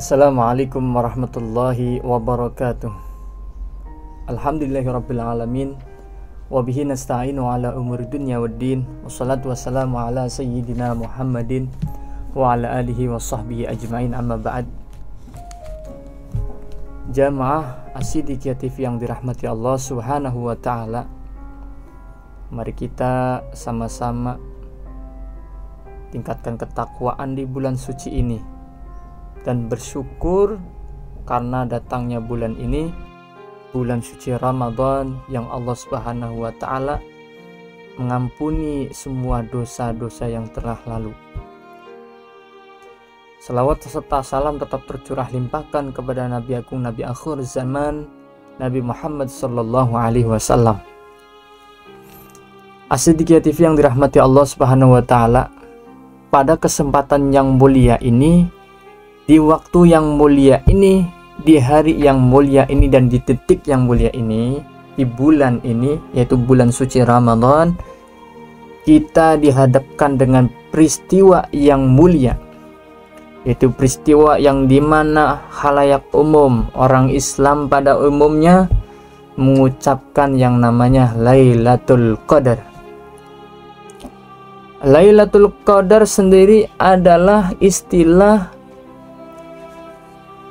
Assalamualaikum warahmatullahi wabarakatuh. Alhamdulillahirabbil alamin wa bihi nasta'inu ala umuri dunya waddin. Wassalatu wassalamu ala sayyidina Muhammadin wa ala alihi wa sahbihi ajmain, amma ba'd. Jamaah As-Siddiqiyah TV yang dirahmati Allah Subhanahu wa taala. Mari kita sama-sama tingkatkan ketakwaan di bulan suci ini dan bersyukur karena datangnya bulan ini, bulan suci Ramadan, yang Allah Subhanahu wa taala mengampuni semua dosa-dosa yang telah lalu. Selawat serta salam tetap tercurah limpahkan kepada Nabi Agung, Nabi akhir zaman, Nabi Muhammad sallallahu alaihi wasallam. As-Siddiqiyah TV yang dirahmati Allah Subhanahu wa taala, pada kesempatan yang mulia ini, di waktu yang mulia ini, di hari yang mulia ini, dan di detik yang mulia ini, di bulan ini, yaitu bulan suci Ramadan, kita dihadapkan dengan peristiwa yang mulia, yaitu peristiwa yang dimana khalayak umum, orang Islam pada umumnya mengucapkan yang namanya Lailatul Qadar. Lailatul Qadar sendiri adalah istilah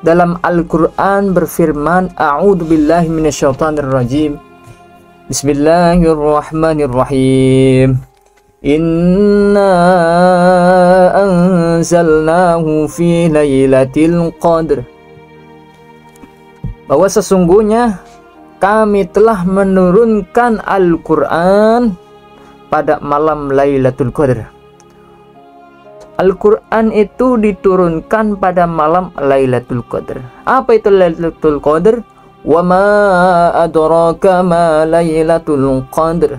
dalam Al-Quran berfirman, A'udzubillahi minasyaitonirrajim, Bismillahirrahmanirrahim, Inna anzalnahu fi lailatul qadr. Bahwa sesungguhnya kami telah menurunkan Al-Quran pada malam Lailatul Qadar. Al-Quran itu diturunkan pada malam Lailatul Qadar. Apa itu Lailatul Qadar? Wa ma adraka ma Lailatul Qadar.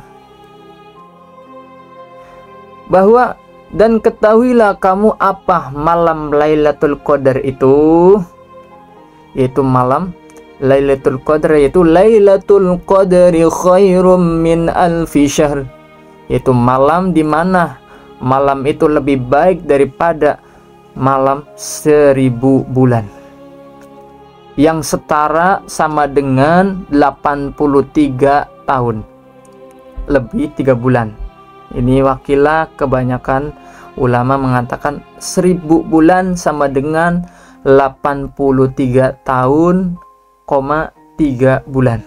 Bahwa dan ketahuilah kamu apa malam Lailatul Qadar itu, yaitu malam Lailatul Qadar, yaitu Lailatul Qadri khairum min alfi syahr, yaitu malam di mana malam itu lebih baik daripada malam 1000 bulan, yang setara sama dengan 83 tahun lebih 3 bulan. Ini wakilah kebanyakan ulama mengatakan 1000 bulan sama dengan 83 tahun, 3 bulan.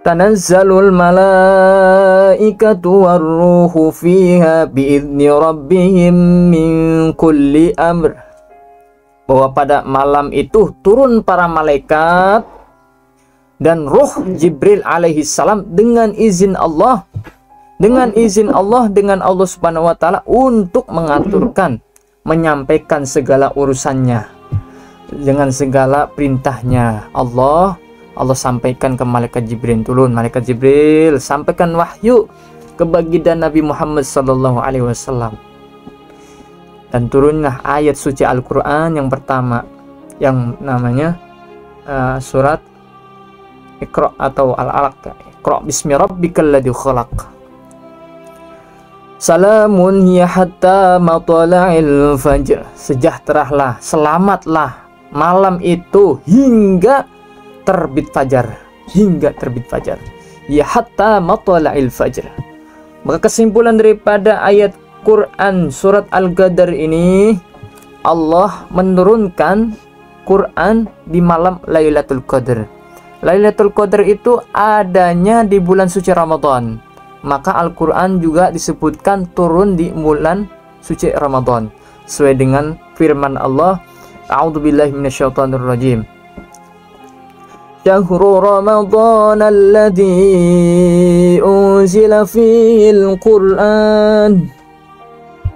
Tanazzalul malaikatu warruhu fiha biizni rabbihim min kulli amr. Bahwa pada malam itu turun para malaikat dan ruh Jibril alaihi salam dengan izin Allah, dengan Allah Subhanahu wa taala, untuk mengaturkan, menyampaikan segala urusannya dengan segala perintahnya. Allah sampaikan ke malaikat Jibril, turun malaikat Jibril sampaikan wahyu ke baginda Nabi Muhammad sallallahu alaihi wasallam, dan turunlah ayat suci Al-Quran yang pertama, yang namanya surat Iqra atau Al-Alaq. Iqra bismi rabbikal ladzi khalaq. Salamun hiya hatta matla'il fajr. Sejahteralah, selamatlah malam itu hingga terbit fajar, ya hatta matla'il fajr. Maka kesimpulan daripada ayat Quran surat Al-Qadar ini, Allah menurunkan Quran di malam Lailatul Qadar. Lailatul Qadar itu adanya di bulan suci Ramadan, maka Al-Quran juga disebutkan turun di bulan suci Ramadan sesuai dengan firman Allah, A'udzubillahi minasyaitonirrajim, Syahru Ramadan alladzi unzila fihil Qur'an.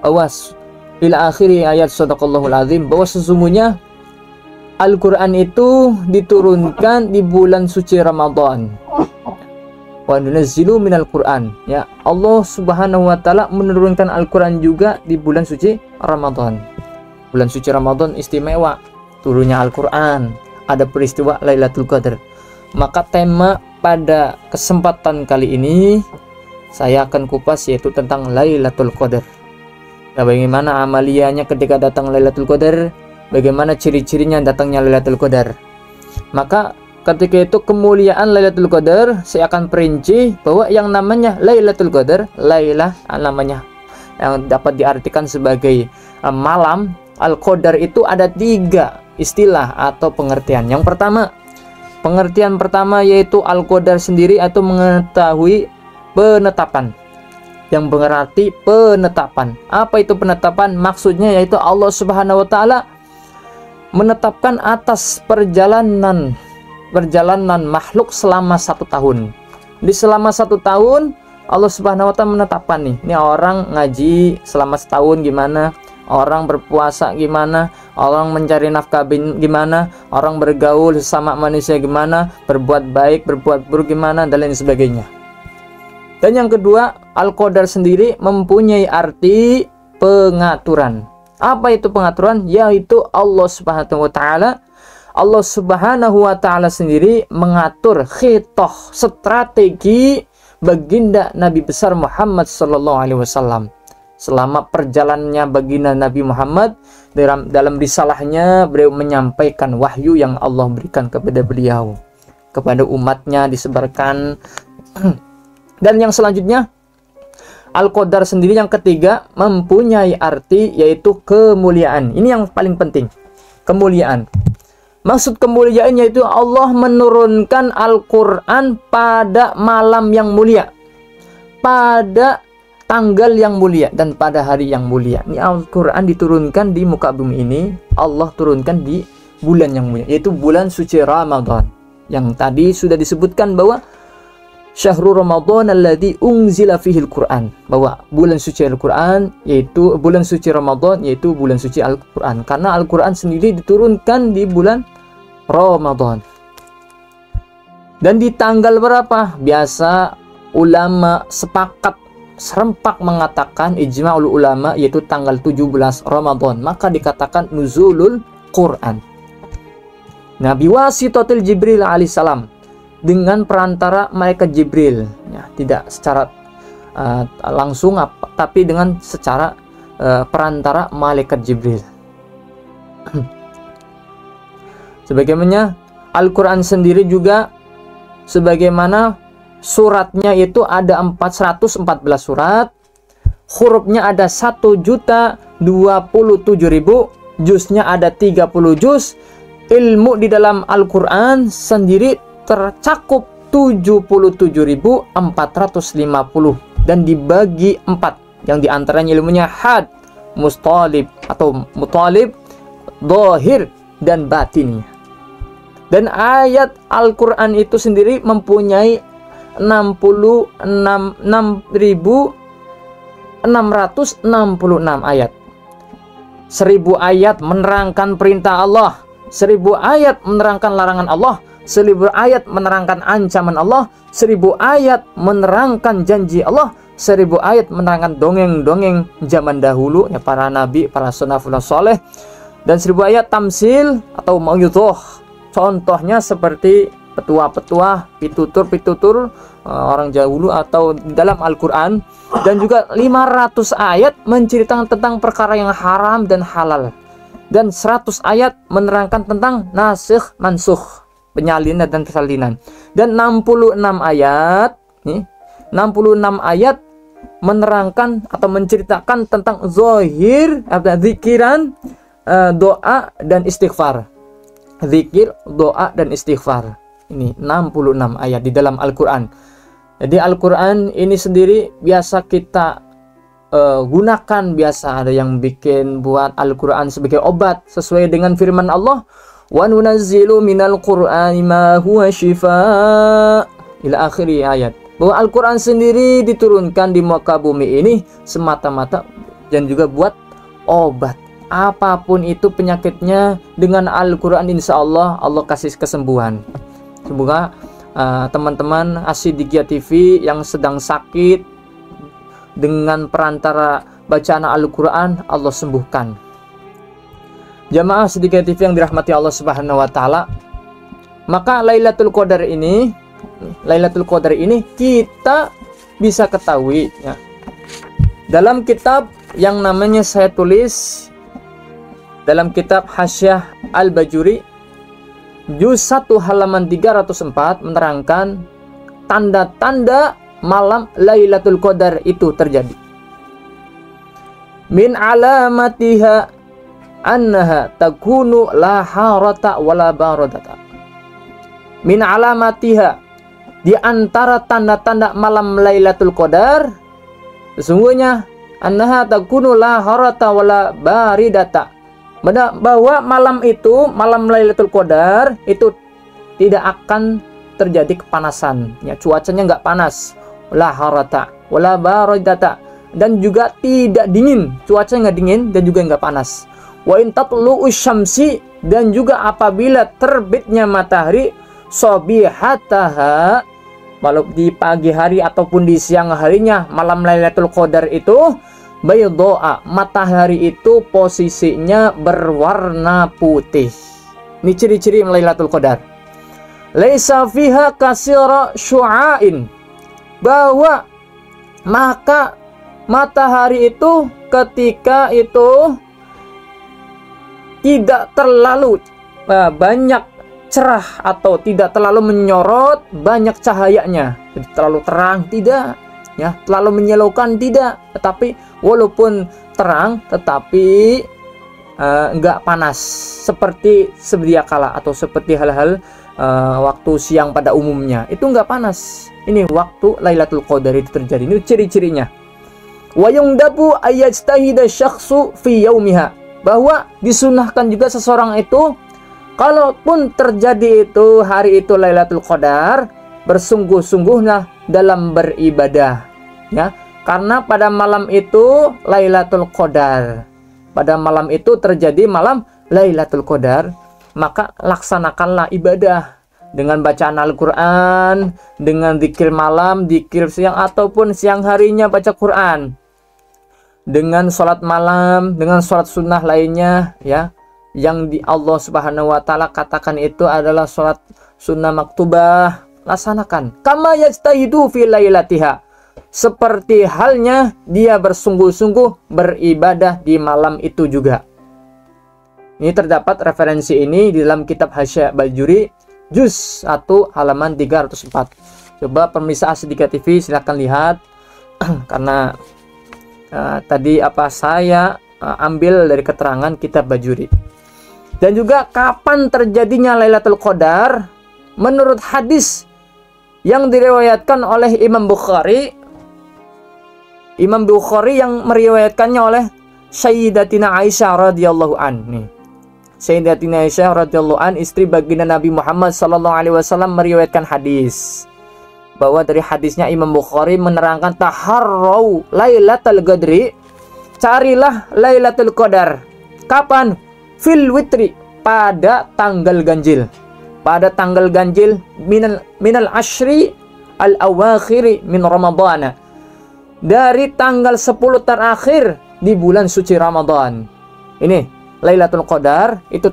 Awas ila akhiri ayat sadaqallahul azim, bahwa sesungguhnya Al-Quran itu diturunkan di bulan suci Ramadan. wa nunazzilu minal Qur'an. Ya, Allah Subhanahu wa taala menurunkan Al-Qur'an juga di bulan suci Ramadan. Bulan suci Ramadan istimewa turunnya Al-Qur'an, ada peristiwa Lailatul Qadar. Maka tema pada kesempatan kali ini saya akan kupas yaitu tentang Lailatul Qadar. Nah, bagaimana amaliyahnya ketika datang Lailatul Qadar? Bagaimana ciri-cirinya datangnya Lailatul Qadar? Maka ketika itu kemuliaan Lailatul Qadar saya akan perinci bahwa yang namanya Lailatul Qadar, Lailah namanya yang dapat diartikan sebagai malam. Al-Qadar itu ada 3 istilah atau pengertian. Yang pertama, pengertian pertama yaitu Al-Qadar sendiri atau mengetahui penetapan. Yang berarti penetapan. Apa itu penetapan? Maksudnya yaitu Allah Subhanahu wa taala menetapkan atas perjalanan makhluk selama 1 tahun. Di selama 1 tahun Allah Subhanahu wa taala menetapkan nih, ini orang ngaji selama setahun gimana, orang berpuasa gimana, orang mencari nafkah gimana, orang bergaul sama manusia gimana, berbuat baik, berbuat buruk gimana, dan lain sebagainya. Dan yang kedua, Al-Qadar sendiri mempunyai arti pengaturan. Apa itu pengaturan? Yaitu Allah Subhanahu wa taala sendiri mengatur khitoh, strategi baginda Nabi besar Muhammad sallallahu alaihi wasallam. Selama perjalanannya baginda Nabi Muhammad dalam risalahnya, beliau menyampaikan wahyu yang Allah berikan kepada beliau, kepada umatnya disebarkan. Dan yang selanjutnya, Al-Qadar sendiri yang ketiga mempunyai arti yaitu kemuliaan. Ini yang paling penting, kemuliaan. Maksud kemuliaan yaitu Allah menurunkan Al-Quran pada malam yang mulia, pada tanggal yang mulia, dan pada hari yang mulia. Ini Al-Quran diturunkan di muka bumi ini, Allah turunkan di bulan yang mulia, yaitu bulan suci Ramadan. Yang tadi sudah disebutkan bahwa Syahrul Ramadan alladzi unzila fihil Quran, bahwa bulan suci Al-Quran yaitu bulan suci Ramadan, yaitu bulan suci Al-Quran, karena Al-Quran sendiri diturunkan di bulan Ramadan. Dan di tanggal berapa? Biasa ulama sepakat serempak mengatakan, ijma'ul ulama, yaitu tanggal 17 Ramadan, maka dikatakan nuzulul Quran. Nabi wasitatil Jibril alaihissalam, dengan perantara malaikat Jibril, ya, tidak secara langsung tapi dengan secara perantara malaikat Jibril. Sebagaimana Al-Quran sendiri juga, sebagaimana suratnya itu ada 414 surat, hurufnya ada 1.027.000, juznya ada 30 juz. Ilmu di dalam Al-Quran sendiri tercakup 77.450 dan dibagi 4, yang diantaranya ilmunya had, mustalib atau mutalib, dohir, dan batinnya. Dan ayat Al-Quran itu sendiri mempunyai 66.666 ayat. 1000 ayat menerangkan perintah Allah, 1000 ayat menerangkan larangan Allah, 1000 ayat menerangkan ancaman Allah, 1000 ayat menerangkan janji Allah, 1000 ayat menerangkan dongeng-dongeng zaman dahulu, ya, para nabi, para salafus saleh, dan 1000 ayat tamsil atau mau'izah. Contohnya seperti petua-petua, pitutur orang dahulu atau dalam Al-Quran. Dan juga 500 ayat menceritakan tentang perkara yang haram dan halal, dan 100 ayat menerangkan tentang nasikh mansukh, penyalinan dan persalinan. Dan 66 ayat, nih, 66 ayat menerangkan atau menceritakan tentang zahir, zikiran, doa dan istighfar. Zikir, doa dan istighfar. Ini 66 ayat di dalam Al-Quran. Jadi Al-Quran ini sendiri biasa kita gunakan, biasa ada yang bikin buat Al-Quran sebagai obat sesuai dengan firman Allah, wa nunazzilu minal Qur'ani ma huwa shifaa ila akhiri ayat. Bahwa Al-Quran sendiri diturunkan di muka bumi ini semata-mata dan juga buat obat. Apapun itu penyakitnya, dengan Al-Quran insya Allah Allah kasih kesembuhan. Semoga teman-teman As-Siddiqiyah TV yang sedang sakit, dengan perantara bacaan Al-Quran Allah sembuhkan. Jamaah As-Siddiqiyah TV yang dirahmati Allah Subhanahu wa Ta'ala, maka Lailatul Qadar ini kita bisa ketahui ya, dalam kitab yang namanya saya tulis dalam kitab Hasyiah Al-Bajuri juz 1 halaman 304 menerangkan tanda-tanda malam Lailatul Qadar itu terjadi. Min alamatiha annaha takunu la harata wala baradata. Min alamatiha, di antara tanda-tanda malam Lailatul Qadar, sesungguhnya annaha takunu la harata wala baridata, bahwa malam itu, malam Lailatul Qadar itu tidak akan terjadi kepanasan ya, cuacanya nggak panas, la harata wala baridata, dan juga tidak dingin, cuacanya nggak dingin dan juga nggak panas. Wa in tatlu'u syamsi, dan juga apabila terbitnya matahari, sobihataha, walau di pagi hari ataupun di siang harinya malam Lailatul Qadar itu, baydoa, matahari itu posisinya berwarna putih. Ini ciri-ciri Lailatul Qadar. Laisa fiha kasira syu'ain, bahwa maka matahari itu ketika itu tidak terlalu banyak cerah atau tidak terlalu menyorot banyak cahayanya, jadi terlalu terang tidak ya, terlalu menyilaukan tidak, tetapi walaupun terang tetapi enggak panas seperti sedia kala atau seperti hal-hal waktu siang pada umumnya, itu enggak panas. Ini waktu Lailatul Qadar itu terjadi. Ini ciri-cirinya. Wa yungdabu ayajtahida syakhsu fi yaumiha, bahwa disunahkan juga seseorang itu kalaupun terjadi itu hari itu Lailatul Qadar, bersungguh-sungguhlah dalam beribadah ya, karena pada malam itu Lailatul Qadar, pada malam itu terjadi malam Lailatul Qadar, maka laksanakanlah ibadah dengan bacaan Al-Quran, dengan zikir malam, zikir siang ataupun siang harinya baca Quran, dengan sholat malam, dengan sholat sunnah lainnya ya, yang di Allah Subhanahu wa Ta'ala katakan itu adalah sholat sunnah maktubah, laksanakan. Kama yajtahidu fi lailatiha, seperti halnya dia bersungguh-sungguh beribadah di malam itu juga. Ini terdapat referensi ini di dalam kitab Hasyiah Al-Bajuri juz 1 halaman 304. Coba pemirsa As-Siddiqiyah TV silahkan lihat karena tadi apa saya ambil dari keterangan kitab Bajuri. Dan juga kapan terjadinya Lailatul Qadar menurut hadis yang diriwayatkan oleh Imam Bukhari. Imam Bukhari yang meriwayatkannya oleh Sayyidatina Aisyah radhiyallahu anha. Sayyidatina Aisyah radhiyallahu anha, istri baginda Nabi Muhammad sallallahu alaihi wasallam, meriwayatkan hadis bahwa dari hadisnya Imam Bukhari menerangkan taharrau Lailatul Qadri, carilah Lailatul Qadar. Kapan? Fil witri, pada tanggal ganjil. Pada tanggal ganjil minal ashri al awakhiri min Ramadhan, dari tanggal 10 terakhir di bulan suci Ramadan. Ini Lailatul Qadar itu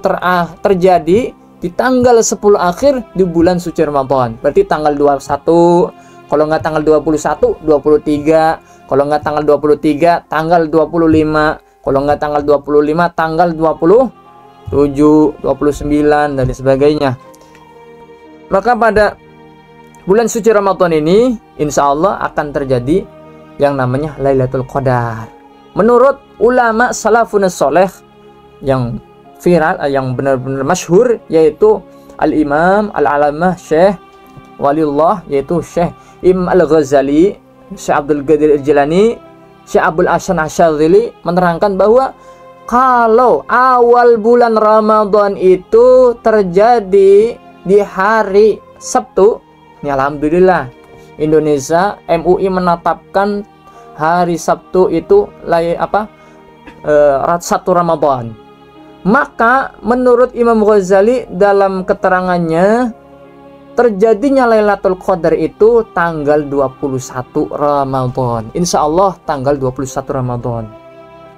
terjadi di tanggal 10 akhir di bulan suci Ramadan. Berarti tanggal 21, kalau nggak tanggal 21, 23, kalau nggak tanggal 23, tanggal 25, kalau nggak tanggal 25, tanggal 27, 29 dan sebagainya. Maka pada bulan suci Ramadan ini insya Allah akan terjadi yang namanya Lailatul Qadar. Menurut ulama salafun saleh yang viral, yang benar-benar masyhur, yaitu Al-Imam Al-Alamah Syekh Waliullah, yaitu Syekh Imam Al-Ghazali, Syekh Abdul Qadir Al-Jilani, Syekh Abdul Hasan Asyadzili menerangkan bahwa kalau awal bulan Ramadan itu terjadi di hari Sabtu, ya alhamdulillah Indonesia MUI menetapkan hari Sabtu itu 1 Ramadan. Maka menurut Imam Ghazali dalam keterangannya terjadinya Lailatul Qadar itu tanggal 21 Ramadan. Insya Allah tanggal 21 Ramadan.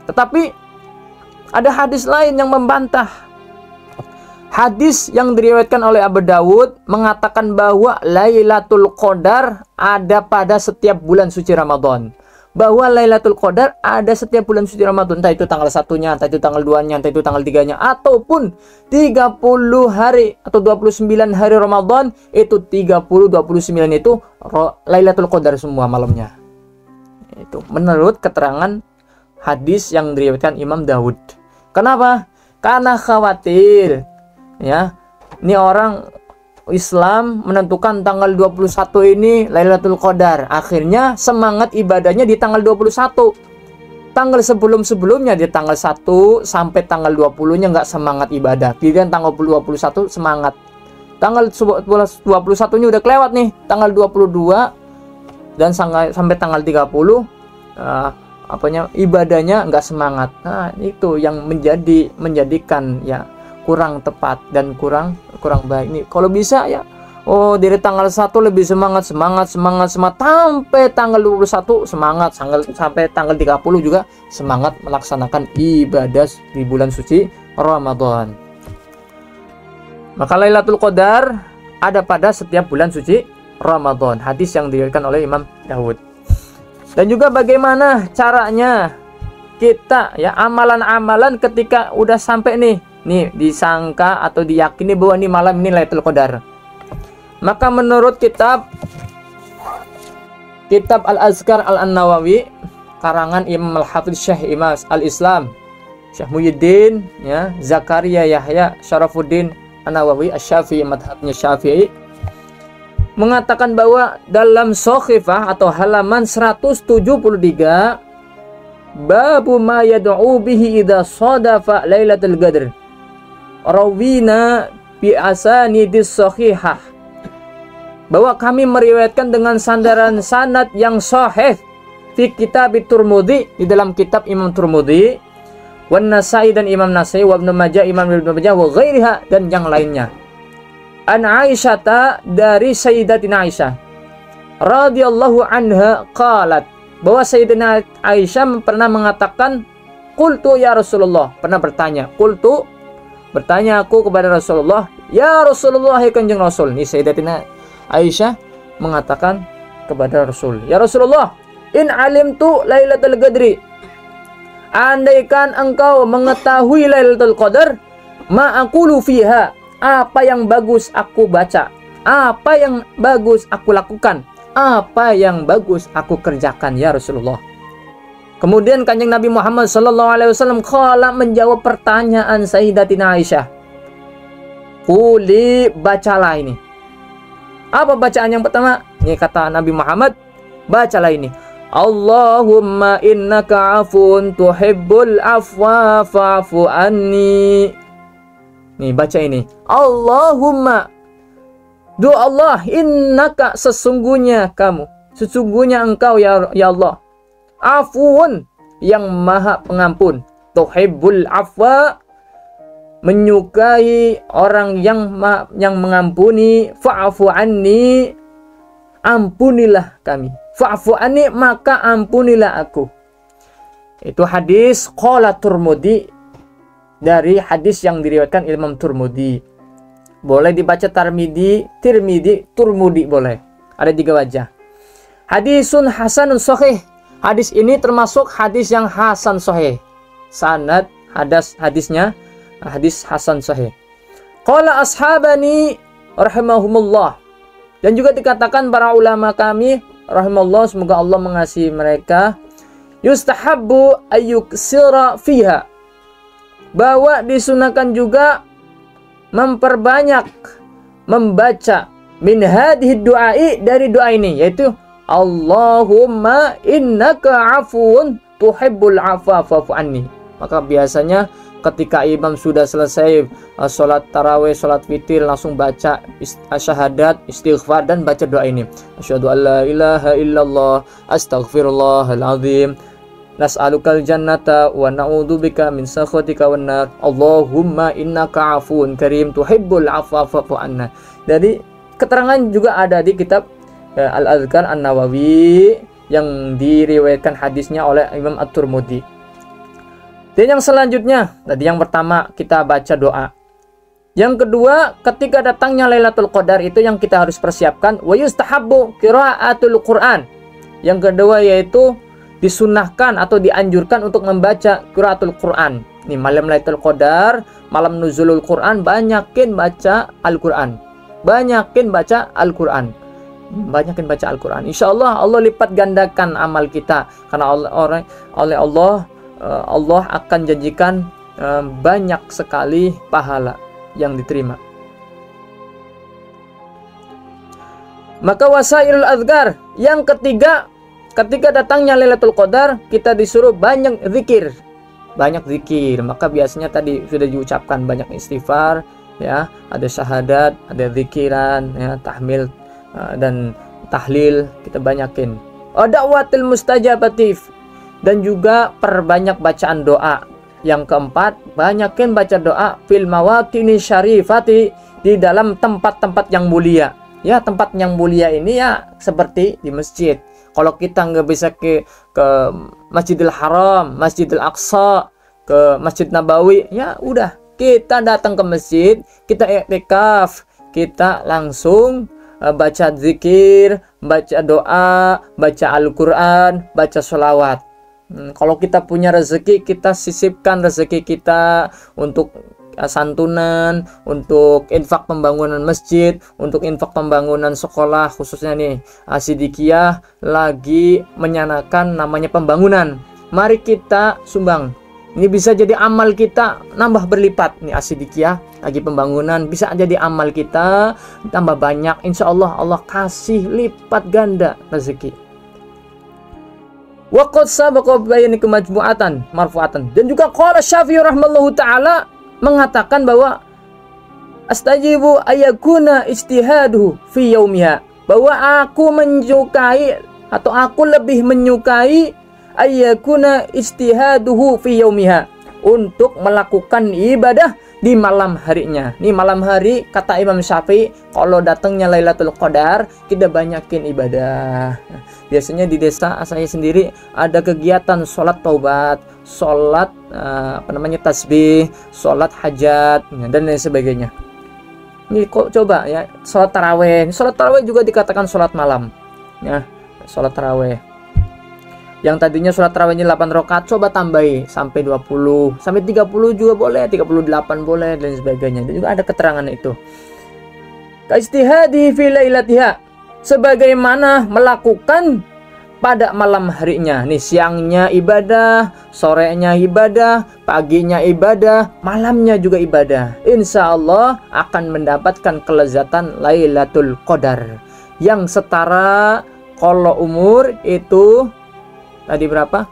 Tetapi ada hadis lain yang membantah. Hadis yang diriwayatkan oleh Abu Dawud mengatakan bahwa Lailatul Qadar ada pada setiap bulan suci Ramadan. Bahwa Lailatul Qadar ada setiap bulan suci Ramadan, entah itu tanggal 1-nya, entah itu tanggal 2-nya, entah itu tanggal 3-nya, ataupun 30 hari atau 29 hari Ramadan, itu 30, 29 itu Lailatul Qadar semua malamnya. Itu menurut keterangan hadis yang diriwayatkan Imam Dawud. Kenapa? Karena khawatir ya, ini orang Islam menentukan tanggal 21 ini Lailatul Qadar. Akhirnya semangat ibadahnya di tanggal 21. Tanggal sebelum-sebelumnya di tanggal 1 sampai tanggal 20-nya nggak semangat ibadah. Kemudian tanggal 21 semangat. Tanggal 21-nya udah kelewat nih. Tanggal 22 dan sampai tanggal 30 ibadahnya nggak semangat. Nah, itu yang menjadikan ya kurang tepat dan kurang baik nih. Kalau bisa ya, dari tanggal 1 lebih semangat sampai tanggal 21 semangat, sampai tanggal 30 juga semangat melaksanakan ibadah di bulan suci Ramadan. Maka Lailatul Qadar ada pada setiap bulan suci Ramadan. Hadis yang diriwayatkan oleh Imam Dawud. Dan juga bagaimana caranya kita ya amalan-amalan ketika udah sampai nih disangka atau diyakini bahwa ini malam ini Lailatul Qadar. Maka menurut kitab Al-Azkar Al-Nawawi karangan Imam Al-Hafidz Syekh Imas Al-Islam Syekh Muhyiddin ya Zakaria Yahya Syarafuddin An-Nawawi Asy-Syafi'i, madhabnya Syafi'i, mengatakan bahwa dalam Shakhifah atau halaman 173 babu ma yad'u bihi idza sadafa Lailatul Qadar rawina bi asanidis sahihah, bahwa kami meriwayatkan dengan sandaran sanad yang sahih fi kitab Turmudi, di dalam kitab Imam Turmudi, wan Nasai dan Imam Nasai, wa Ibnu Majah Imam Ibnu Majah, wa ghairiha dan yang lainnya. An Aisyata, dari Sayyidatina Aisyah radhiyallahu anha qalat, bahwa Sayyidatina Aisyah pernah mengatakan, qultu ya Rasulullah, pernah bertanya aku kepada Rasulullah, ya Rasulullah, hai Kanjeng Rasul. Ini Sayyidatina Aisyah mengatakan kepada Rasul, ya Rasulullah, in alimtu Lailatul Qadri, andaikan engkau mengetahui Lailatul Qadar, ma aqulu fiha, apa yang bagus aku baca, apa yang bagus aku lakukan, apa yang bagus aku kerjakan ya Rasulullah. Kemudian Kanjeng Nabi Muhammad SAW qala, menjawab pertanyaan Sayyidatina Aisyah, quli, bacalah ini. Apa bacaan yang pertama? Ini kata Nabi Muhammad, bacalah ini, Allahumma innaka afun tuhibbul afwa fa'fu anni. Nih baca ini, Allahumma, doa Allah, innaka, sesungguhnya engkau ya Allah, afun, yang maha pengampun, tuhibbul afwa, menyukai orang yang mengampuni, fa'fu anni, ampunilah kami, fa'fu anni, maka ampunilah aku. Itu hadis qala Turmudi, dari hadis yang diriwayatkan Imam Turmudi. Boleh dibaca Tirmidzi, Turmudi boleh. Ada 3 wajah. Hadisun hasanun sahih. Hadis ini termasuk hadis yang hasan sahih. Sanad hadisnya hadis hasan sahih. Qala ashabani rahimahumullah. Dan juga dikatakan para ulama kami rahimahullah, semoga Allah mengasihi mereka, yustahabbu ayyuksira fiha, bahwa disunahkan juga memperbanyak membaca min hadhihi du'ai, dari doa ini, yaitu Allahumma innaka afuun tuhibbul afwa fa'fu anni. Maka biasanya ketika imam sudah selesai sholat tarawih, sholat witir, langsung baca syahadat, istighfar, dan baca doa ini, asyhadu an la ilaha illallah astaghfirullahal azim, nas'alukal jannata wa na'udzubika min sakhatika wan nar, Allahumma innaka afuun karim tuhibbul afwa fa'fu anna. Jadi keterangan juga ada di kitab Al-Adhkar An-Nawawi yang diriwayatkan hadisnya oleh Imam At-Tirmidzi. Dan yang selanjutnya, tadi yang pertama kita baca doa. Yang kedua, ketika datangnya Lailatul Qadar itu yang kita harus persiapkan, wa yustahabbu qiraatul Qur'an. Yang kedua yaitu disunahkan atau dianjurkan untuk membaca qiraatul Qur'an. Nih malam Lailatul Qadar, malam nuzulul Qur'an, banyakin baca Al-Qur'an. Banyakin baca Al-Qur'an. Banyakin baca Al-Qur'an. Insyaallah Allah lipat gandakan amal kita karena oleh Allah akan janjikan banyak sekali pahala yang diterima. Maka wasailul azkar yang ketiga, ketika datangnya Lailatul Qadar kita disuruh banyak zikir. Banyak zikir. Maka biasanya tadi sudah diucapkan banyak istighfar, ya, ada syahadat, ada zikiran, ya, tahmil dan tahlil kita banyakin. Da'watil mustajabatif dan juga perbanyak bacaan doa. Yang keempat, banyakin baca doa fil mawaqini syarifati, di dalam tempat-tempat yang mulia. Ya, tempat yang mulia ini ya seperti di masjid. Kalau kita nggak bisa ke Masjidil Haram, Masjidil Aqsa, ke Masjid Nabawi, ya udah kita datang ke masjid, kita i'tikaf, kita langsung baca zikir, baca doa, baca Al-Quran, baca sholawat. Kalau kita punya rezeki, kita sisipkan rezeki kita untuk santunan, untuk infak pembangunan masjid, untuk infak pembangunan sekolah, khususnya nih Asidikiyah lagi menyanakan namanya pembangunan. Mari kita sumbang. Ini bisa jadi amal kita nambah berlipat. Nih Asidikiyah lagi pembangunan, bisa jadi amal kita tambah banyak. Insya Allah Allah kasih lipat ganda rezeki. Waqad sabaqa bayani kemajmu'atan marfu'atan. Dan juga qala Syafi'i rahimahullahu taala mengatakan bahwa astajibu ayakuna ijtihaduhu fi yaumiha, bahwa aku menyukai atau aku lebih menyukai ayakuna ijtihaduhu fi yaumiha, untuk melakukan ibadah di malam harinya. Nih malam hari kata Imam Syafi'i, kalau datangnya Lailatul Qadar kita banyakin ibadah. Biasanya di desa saya sendiri ada kegiatan sholat taubat, sholat tasbih, sholat hajat, dan lain sebagainya. Ini kok coba ya, sholat taraweh. Sholat taraweh juga dikatakan sholat malam, ya, sholat taraweh. Yang tadinya sholat tarawehnya 8 rakaat, coba tambahi sampai 20, sampai 30 juga boleh, 38 boleh, dan sebagainya. Dan juga ada keterangan itu. Kaistihadi fi lailatiha, sebagaimana melakukan pada malam harinya. Nih siangnya ibadah, sorenya ibadah, paginya ibadah, malamnya juga ibadah. Insya Allah akan mendapatkan kelezatan Lailatul Qadar yang setara kalau umur itu tadi berapa?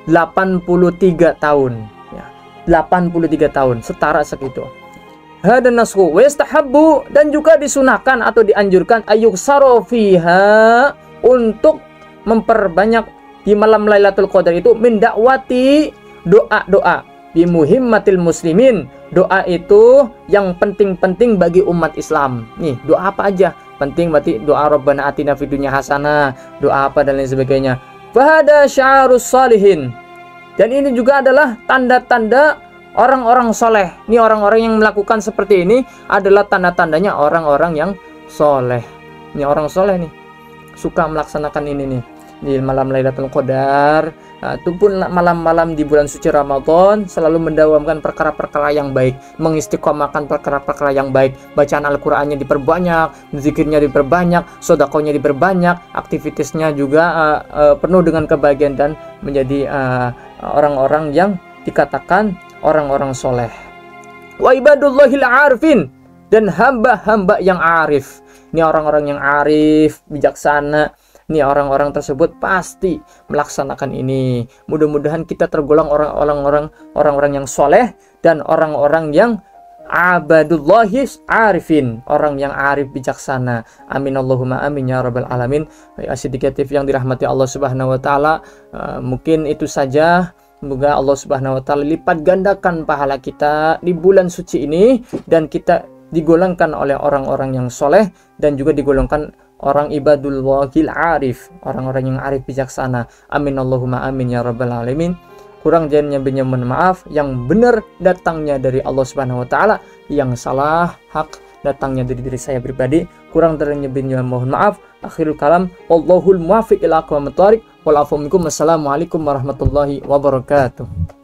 83 tahun ya. 83 tahun, setara segitu. Hadan nasku wastahabbu, dan juga disunahkan atau dianjurkan ayuksaro fiha, untuk memperbanyak di malam Lailatul Qadar itu min dakwati, doa-doa bi muhimmatil muslimin, doa itu yang penting-penting bagi umat Islam. Nih, doa apa aja penting, berarti doa Rabbana atina fid dunya hasanah, doa apa dan lain sebagainya. Fahada sya'arus salihin, dan ini juga adalah tanda-tanda orang-orang soleh. Ini orang-orang yang melakukan seperti ini adalah tanda-tandanya orang-orang yang soleh. Ini orang soleh nih, suka melaksanakan ini nih di malam Lailatul Qadar. Itu pun malam-malam di bulan suci Ramadan selalu mendawamkan perkara-perkara yang baik, mengistiqomahkan perkara-perkara yang baik. Bacaan Al-Qur'annya diperbanyak, zikirnya diperbanyak, sedekahnya diperbanyak, aktivitasnya juga penuh dengan kebahagiaan dan menjadi orang-orang yang dikatakan orang-orang soleh. Wa ibadullahil arifin, dan hamba-hamba yang arif. Ini orang-orang yang arif, bijaksana. Ini orang-orang tersebut pasti melaksanakan ini. Mudah-mudahan kita tergolong orang-orang yang soleh dan orang-orang yang abadullahis arifin, orang yang arif bijaksana. Amin Allahumma amin ya rabbal alamin. Asidikatif yang dirahmati Allah Subhanahu wa taala, mungkin itu saja. Semoga Allah Subhanahu wa taala lipat gandakan pahala kita di bulan suci ini, dan kita digolongkan oleh orang-orang yang soleh, dan juga digolongkan orang ibadullahil arif, orang-orang yang arif bijaksana. Amin Allahumma amin ya rabbal alamin. Kurang dan lebihnya mohon maaf. Yang benar datangnya dari Allah Subhanahu wa taala, yang salah hak datangnya dari diri saya pribadi. Kurang dan lebihnya mohon maaf. Akhirul kalam, wallahul muwaffiq ila aqwamit thoriq. Wal afu minkum. Wassalamualaikum warahmatullahi wabarakatuh.